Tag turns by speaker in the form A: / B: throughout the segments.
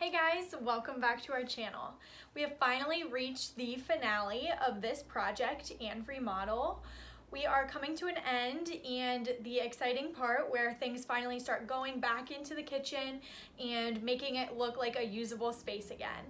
A: Hey guys, welcome back to our channel. We have finally reached the finale of this project and remodel. We are coming to an end and the exciting part where things finally start going back into the kitchen and making it look like a usable space again.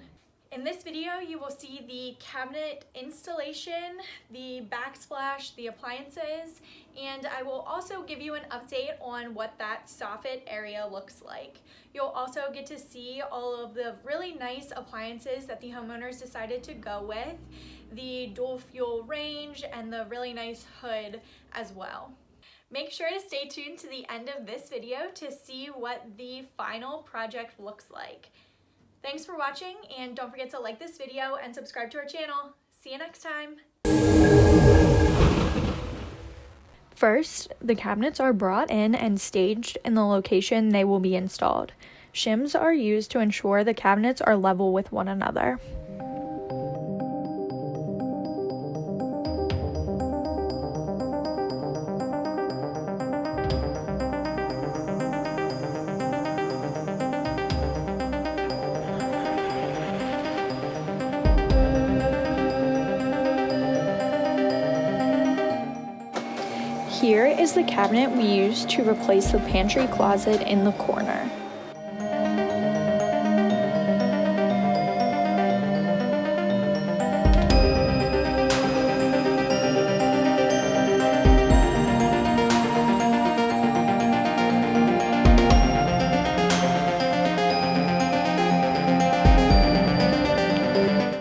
A: In this video, you will see the cabinet installation, the backsplash, the appliances, and I will also give you an update on what that soffit area looks like. You'll also get to see all of the really nice appliances that the homeowners decided to go with, the dual fuel range, and the really nice hood as well. Make sure to stay tuned to the end of this video to see what the final project looks like. Thanks for watching, and don't forget to like this video and subscribe to our channel. See you next time. First, the cabinets are brought in and staged in the location they will be installed. Shims are used to ensure the cabinets are level with one another. Here is the cabinet we used to replace the pantry closet in the corner.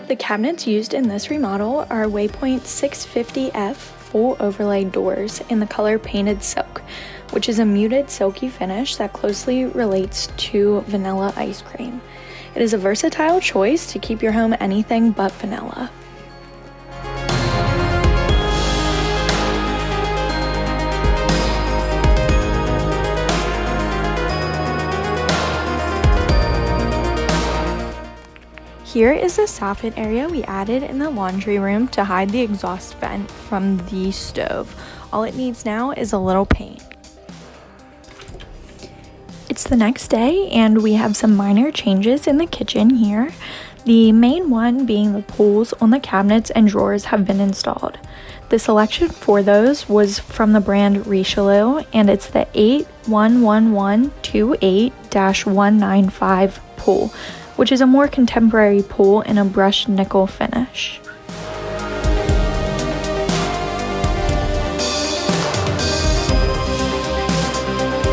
A: The cabinets used in this remodel are Waypoint 650F full overlay doors in the color Painted Silk, which is a muted silky finish that closely relates to vanilla ice cream. It is a versatile choice to keep your home anything but vanilla. Here is the soffit area we added in the laundry room to hide the exhaust vent from the stove. All it needs now is a little paint. It's the next day and we have some minor changes in the kitchen here. The main one being the pulls on the cabinets and drawers have been installed. The selection for those was from the brand Richelieu, and it's the 811128-195 pull, which is a more contemporary pull in a brushed nickel finish.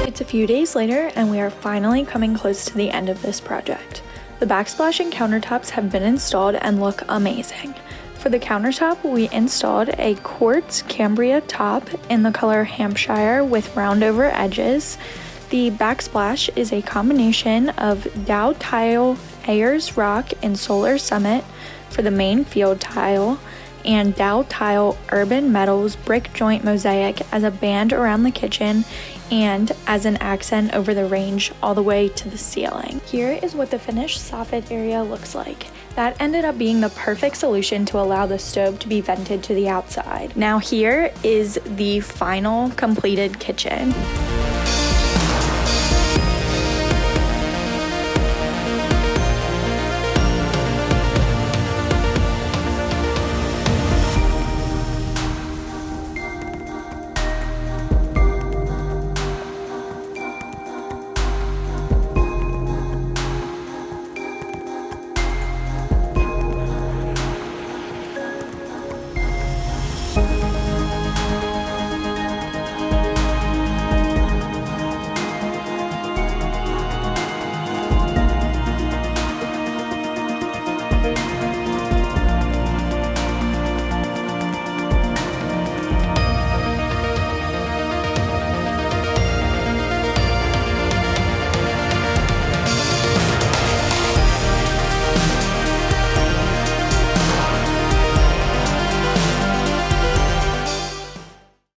A: It's a few days later and we are finally coming close to the end of this project. The backsplash and countertops have been installed and look amazing. For the countertop, we installed a quartz Cambria top in the color Hampshire with round over edges. The backsplash is a combination of Dow Tile Ayers Rock and Solar Summit for the main field tile, and Dow Tile Urban Metals brick joint mosaic as a band around the kitchen and as an accent over the range all the way to the ceiling. Here is what the finished soffit area looks like. That ended up being the perfect solution to allow the stove to be vented to the outside. Now here is the final completed kitchen.